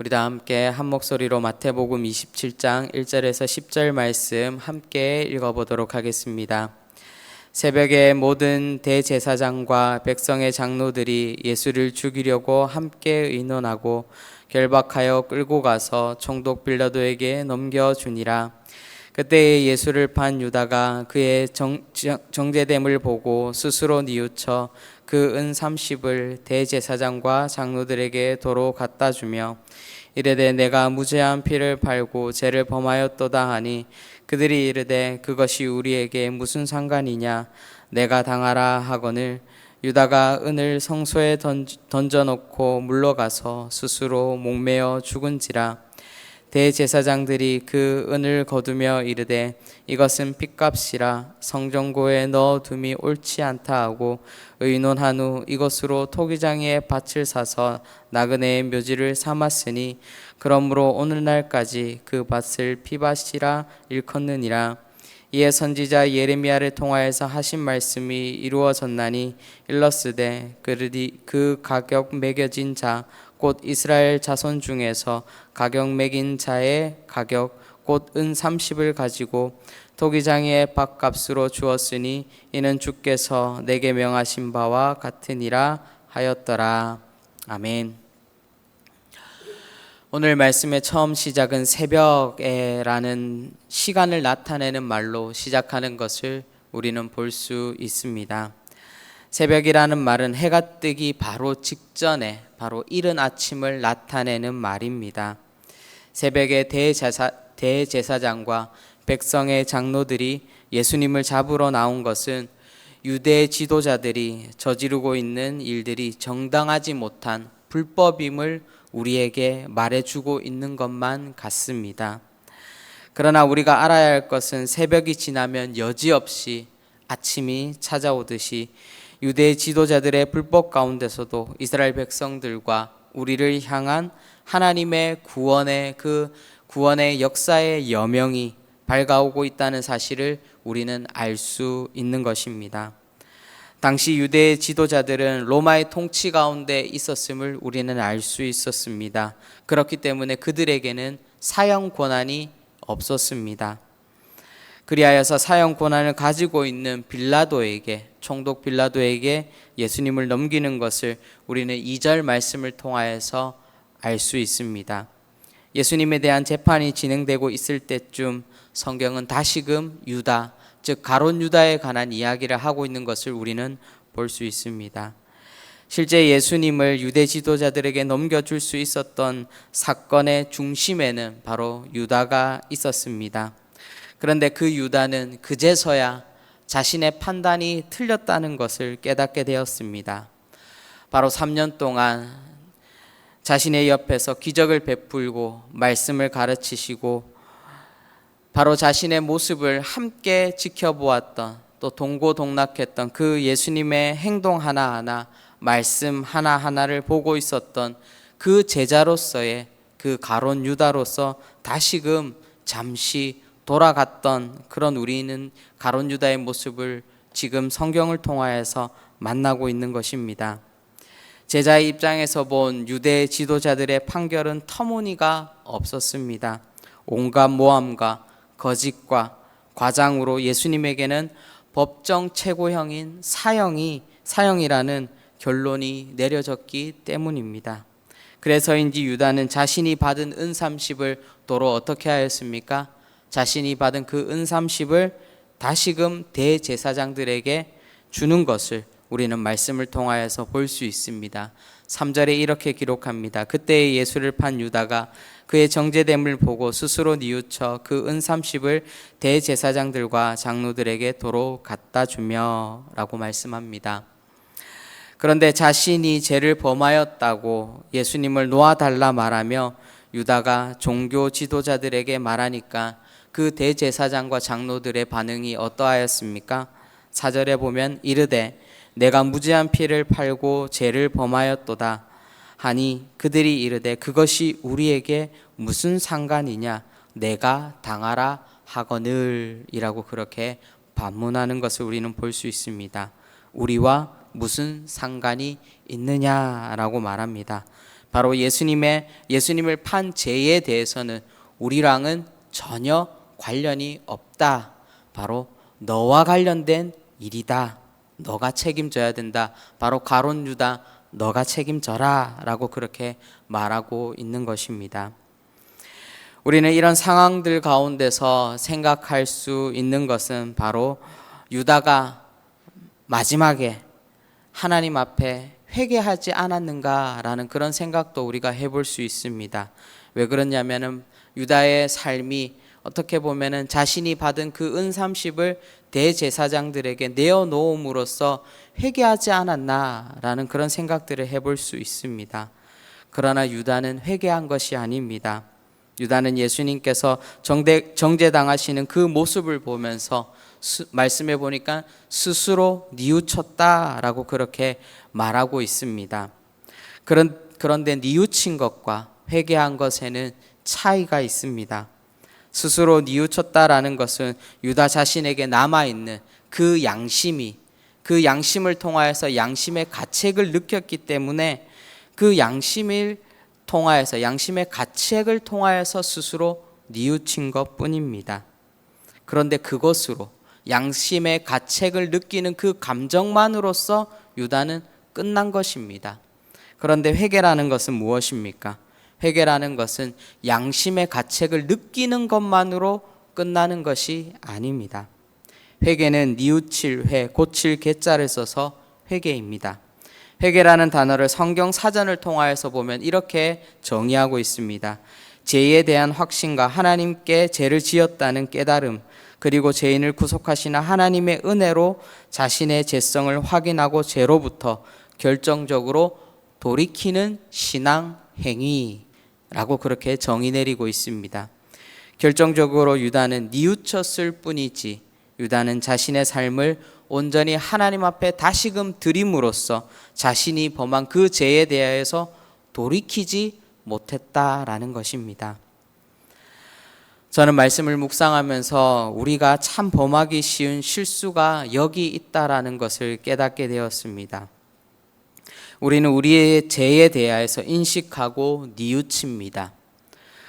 우리 다 함께 한 목소리로 마태복음 27장 1절에서 10절 말씀 함께 읽어보도록 하겠습니다. 새벽에 모든 대제사장과 백성의 장로들이 예수를 죽이려고 함께 의논하고 결박하여 끌고 가서 총독 빌라도에게 넘겨주니라. 그때 예수를 판 유다가 그의 정죄됨을 보고 스스로 뉘우쳐 그 은 30을 대제사장과 장로들에게 도로 갖다 주며 이르되 내가 무죄한 피를 팔고 죄를 범하였도다 하니 그들이 이르되 그것이 우리에게 무슨 상관이냐 내가 당하라 하거늘 유다가 은을 성소에 던져놓고 물러가서 스스로 목매어 죽은지라. 대제사장들이 그 은을 거두며 이르되 이것은 핏값이라 성전고에 넣어둠이 옳지 않다 하고 의논한 후 이것으로 토기장에 밭을 사서 나그네의 묘지를 삼았으니 그러므로 오늘날까지 그 밭을 피밭이라 일컫느니라. 이에 선지자 예레미야를 통하여서 하신 말씀이 이루어졌나니 일렀으되 그 가격 매겨진 자 곧 이스라엘 자손 중에서 가격 매긴 자의 가격 곧 은 30을 가지고 토기장의 밭값으로 주었으니 이는 주께서 내게 명하신 바와 같으니라 하였더라. 아멘. 오늘 말씀의 처음 시작은 새벽에라는 시간을 나타내는 말로 시작하는 것을 우리는 볼 수 있습니다. 새벽이라는 말은 해가 뜨기 바로 직전에 바로 이른 아침을 나타내는 말입니다. 새벽에 대제사장과 백성의 장로들이 예수님을 잡으러 나온 것은 유대 지도자들이 저지르고 있는 일들이 정당하지 못한 불법임을 우리에게 말해주고 있는 것만 같습니다. 그러나 우리가 알아야 할 것은 새벽이 지나면 여지없이 아침이 찾아오듯이 유대 지도자들의 불법 가운데서도 이스라엘 백성들과 우리를 향한 하나님의 구원의 역사의 여명이 밝아오고 있다는 사실을 우리는 알 수 있는 것입니다. 당시 유대 지도자들은 로마의 통치 가운데 있었음을 우리는 알 수 있었습니다. 그렇기 때문에 그들에게는 사형 권한이 없었습니다. 그리하여서 사형 권한을 가지고 있는 총독 빌라도에게 예수님을 넘기는 것을 우리는 2절 말씀을 통하여서 알 수 있습니다. 예수님에 대한 재판이 진행되고 있을 때쯤 성경은 다시금 유다, 즉 가룟 유다에 관한 이야기를 하고 있는 것을 우리는 볼 수 있습니다. 실제 예수님을 유대 지도자들에게 넘겨줄 수 있었던 사건의 중심에는 바로 유다가 있었습니다. 그런데 그 유다는 그제서야 자신의 판단이 틀렸다는 것을 깨닫게 되었습니다. 바로 3년 동안 자신의 옆에서 기적을 베풀고 말씀을 가르치시고 바로 자신의 모습을 함께 지켜보았던 또 동고동락했던 그 예수님의 행동 하나하나 말씀 하나하나를 보고 있었던 그 제자로서의 그 가룟 유다로서 다시금 잠시 돌아갔던 그런 우리는 가룟 유다의 모습을 지금 성경을 통하여서 만나고 있는 것입니다. 제자의 입장에서 본 유대 지도자들의 판결은 터무니가 없었습니다. 온갖 모함과 거짓과 과장으로 예수님에게는 법정 최고형인 사형이라는 결론이 내려졌기 때문입니다. 그래서인지 유다는 자신이 받은 은 30을 도로 어떻게 하였습니까? 자신이 받은 그 은 30을 다시금 대제사장들에게 주는 것을 우리는 말씀을 통하여서 볼 수 있습니다. 3절에 이렇게 기록합니다. 그때 예수를 판 유다가 그의 정죄됨을 보고 스스로 뉘우쳐 그 은 30을 대제사장들과 장로들에게 도로 갖다 주며 라고 말씀합니다. 그런데 자신이 죄를 범하였다고 예수님을 놓아달라 말하며 유다가 종교 지도자들에게 말하니까 그 대제사장과 장로들의 반응이 어떠하였습니까? 4절에 보면 이르되 내가 무죄한 피를 팔고 죄를 범하였도다 하니 그들이 이르되 그것이 우리에게 무슨 상관이냐 내가 당하라 하거늘 이라고 그렇게 반문하는 것을 우리는 볼 수 있습니다. 우리와 무슨 상관이 있느냐라고 말합니다. 바로 예수님을 판 죄에 대해서는 우리랑은 전혀 관련이 없다. 바로 너와 관련된 일이다. 너가 책임져야 된다. 바로 가룟 유다, 너가 책임져라 라고 그렇게 말하고 있는 것입니다. 우리는 이런 상황들 가운데서 생각할 수 있는 것은 바로 유다가 마지막에 하나님 앞에 회개하지 않았는가라는 그런 생각도 우리가 해볼 수 있습니다. 왜 그러냐면은 유다의 삶이 어떻게 보면은 자신이 받은 그 은30을 대제사장들에게 내어놓음으로써 회개하지 않았나라는 그런 생각들을 해볼 수 있습니다. 그러나 유다는 회개한 것이 아닙니다. 유다는 예수님께서 정죄당하시는 그 모습을 보면서 말씀해 보니까 스스로 뉘우쳤다라고 그렇게 말하고 있습니다. 그런데 뉘우친 것과 회개한 것에는 차이가 있습니다. 스스로 뉘우쳤다라는 것은 유다 자신에게 남아있는 그 양심을 통하여서 양심의 가책을 느꼈기 때문에 그 양심의 가책을 통하여서 스스로 뉘우친 것뿐입니다. 그런데 그것으로 양심의 가책을 느끼는 그 감정만으로써 유다는 끝난 것입니다. 그런데 회개라는 것은 무엇입니까? 회개라는 것은 양심의 가책을 느끼는 것만으로 끝나는 것이 아닙니다. 회개는 뉘우칠 회, 고칠 개자를 써서 회개입니다. 회개라는 단어를 성경 사전을 통하여서 보면 이렇게 정의하고 있습니다. 죄에 대한 확신과 하나님께 죄를 지었다는 깨달음, 그리고 죄인을 구속하시는 하나님의 은혜로 자신의 죄성을 확인하고 죄로부터 결정적으로 돌이키는 신앙 행위라고 그렇게 정의 내리고 있습니다. 결정적으로 유다는 뉘우쳤을 뿐이지 유다는 자신의 삶을 온전히 하나님 앞에 다시금 드림으로써 자신이 범한 그 죄에 대하여서 돌이키지 못했다라는 것입니다. 저는 말씀을 묵상하면서 우리가 참 범하기 쉬운 실수가 여기 있다라는 것을 깨닫게 되었습니다. 우리는 우리의 죄에 대하여서 인식하고 뉘우칩니다.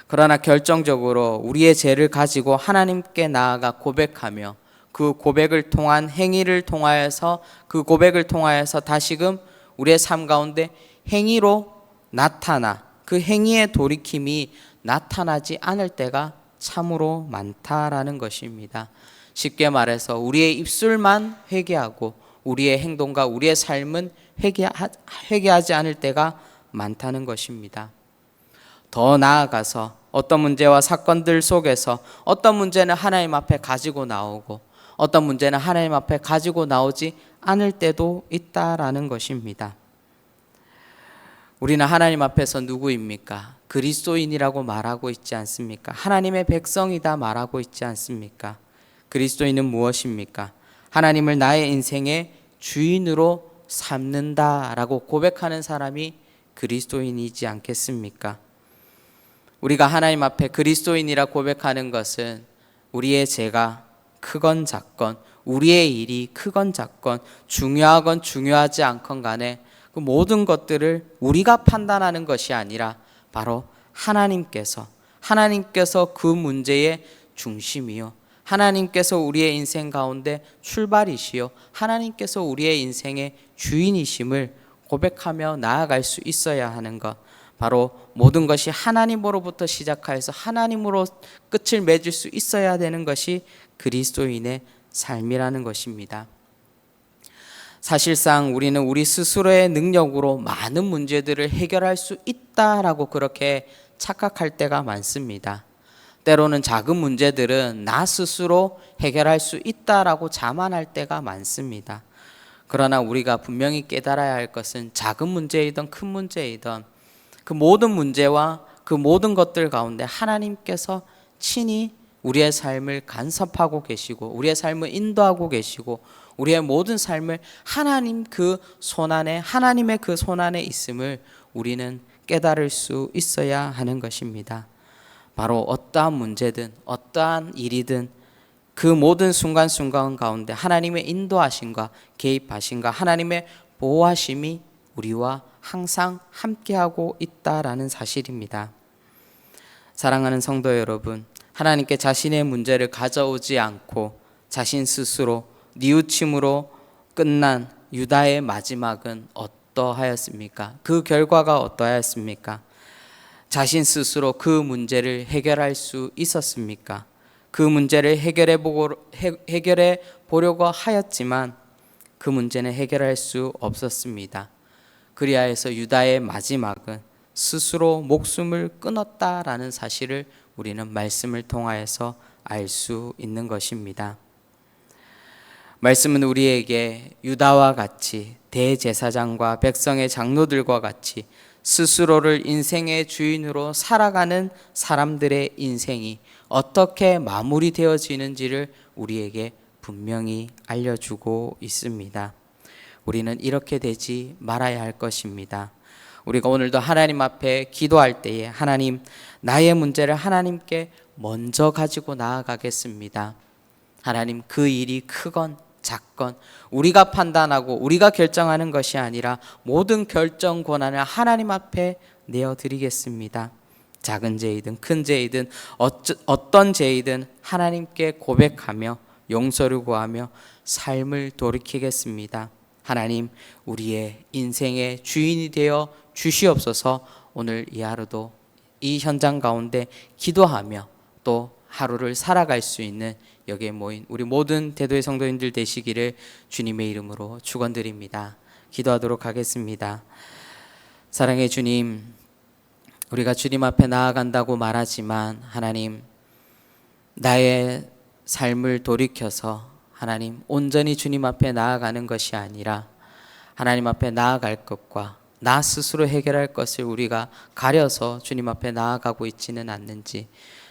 그러나 결정적으로 우리의 죄를 가지고 하나님께 나아가 고백하며 그 고백을 통한 행위를 통하여서 그 고백을 통하여서 다시금 우리의 삶 가운데 행위로 나타나 그 행위의 돌이킴이 나타나지 않을 때가 참으로 많다라는 것입니다. 쉽게 말해서 우리의 입술만 회개하고 우리의 행동과 우리의 삶은 회개하지 않을 때가 많다는 것입니다. 더 나아가서 어떤 문제와 사건들 속에서 어떤 문제는 하나님 앞에 가지고 나오고 어떤 문제는 하나님 앞에 가지고 나오지 않을 때도 있다라는 것입니다. 우리는 하나님 앞에서 누구입니까? 그리스도인이라고 말하고 있지 않습니까? 하나님의 백성이다 말하고 있지 않습니까? 그리스도인은 무엇입니까? 하나님을 나의 인생의 주인으로 삼는다라고 고백하는 사람이 그리스도인이지 않겠습니까? 우리가 하나님 앞에 그리스도인이라 고백하는 것은 우리의 죄가 크건 작건, 우리의 일이 크건 작건, 중요하건 중요하지 않건 간에 그 모든 것들을 우리가 판단하는 것이 아니라 바로 하나님께서 그 문제의 중심이요, 하나님께서 우리의 인생 가운데 출발이시요, 하나님께서 우리의 인생의 주인이심을 고백하며 나아갈 수 있어야 하는 것, 바로 모든 것이 하나님으로부터 시작하여서 하나님으로 끝을 맺을 수 있어야 되는 것이 그리스도인의 삶이라는 것입니다. 사실상 우리는 우리 스스로의 능력으로 많은 문제들을 해결할 수 있다라고 그렇게 착각할 때가 많습니다. 때로는 작은 문제들은 나 스스로 해결할 수 있다라고 자만할 때가 많습니다. 그러나 우리가 분명히 깨달아야 할 것은 작은 문제이든 큰 문제이든 그 모든 문제와 그 모든 것들 가운데 하나님께서 친히 우리의 삶을 간섭하고 계시고 우리의 삶을 인도하고 계시고 우리의 모든 삶을 하나님의 그 손 안에 있음을 우리는 깨달을 수 있어야 하는 것입니다. 바로 어떠한 문제든 어떠한 일이든 그 모든 순간순간 가운데 하나님의 인도하심과 개입하심과 하나님의 보호하심이 우리와 항상 함께하고 있다라는 사실입니다. 사랑하는 성도 여러분, 하나님께 자신의 문제를 가져오지 않고 자신 스스로 뉘우침으로 끝난 유다의 마지막은 어떠하였습니까? 그 결과가 어떠하였습니까? 자신 스스로 그 문제를 해결할 수 있었습니까? 그 문제를 해결해 보려고 하였지만 그 문제는 해결할 수 없었습니다. 그리하여서 유다의 마지막은 스스로 목숨을 끊었다라는 사실을 우리는 말씀을 통하여서 알 수 있는 것입니다. 말씀은 우리에게 유다와 같이 대제사장과 백성의 장로들과 같이 스스로를 인생의 주인으로 살아가는 사람들의 인생이 어떻게 마무리되어지는지를 우리에게 분명히 알려주고 있습니다. 우리는 이렇게 되지 말아야 할 것입니다. 우리가 오늘도 하나님 앞에 기도할 때에 하나님, 나의 문제를 하나님께 먼저 가지고 나아가겠습니다. 하나님, 그 일이 크건 작건 우리가 판단하고 우리가 결정하는 것이 아니라 모든 결정 권한을 하나님 앞에 내어드리겠습니다. 작은 죄이든 큰 죄이든 어떤 죄이든 하나님께 고백하며 용서를 구하며 삶을 돌이키겠습니다. 하나님, 우리의 인생의 주인이 되어 주시옵소서. 오늘 이 하루도 이 현장 가운데 기도하며 또 하루를 살아갈 수 있는 여기에 모인 우리 모든 대도의 성도님들 되시기를 주님의 이름으로 축원드립니다. 기도하도록 하겠습니다. 사랑의 주님, 우리가 주님 앞에 나아간다고 말하지만 하나님, 나의 삶을 돌이켜서 하나님 온전히 주님 앞에 나아가는 것이 아니라 하나님 앞에 나아갈 것과 나 스스로 해결할 것을 우리가 가려서 주님 앞에 나아가고 있지는 않는지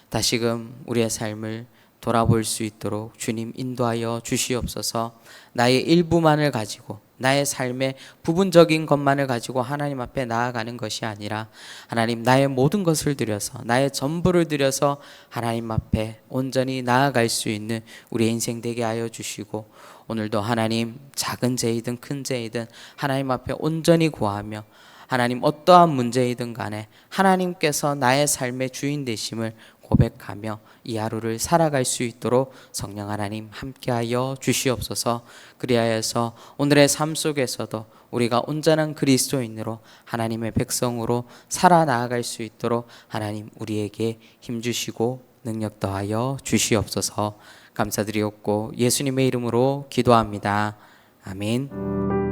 다시금 우리의 삶을 돌아볼 수 있도록 주님 인도하여 주시옵소서. 나의 일부만을 가지고 나의 삶의 부분적인 것만을 가지고 하나님 앞에 나아가는 것이 아니라 하나님, 나의 모든 것을 드려서 나의 전부를 드려서 하나님 앞에 온전히 나아갈 수 있는 우리의 인생 되게 하여 주시고, 오늘도 하나님 작은 죄이든 큰 죄이든 하나님 앞에 온전히 구하며 하나님 어떠한 문제이든 간에 하나님께서 나의 삶의 주인 되심을 고백하며 이 하루를 살아갈 수 있도록 성령 하나님 함께하여 주시옵소서. 그리하여서 오늘의 삶 속에서도 우리가 온전한 그리스도인으로 하나님의 백성으로 살아나갈 수 있도록 하나님 우리에게 힘주시고 능력 더하여 주시옵소서. 감사드리옵고 예수님의 이름으로 기도합니다. 아멘.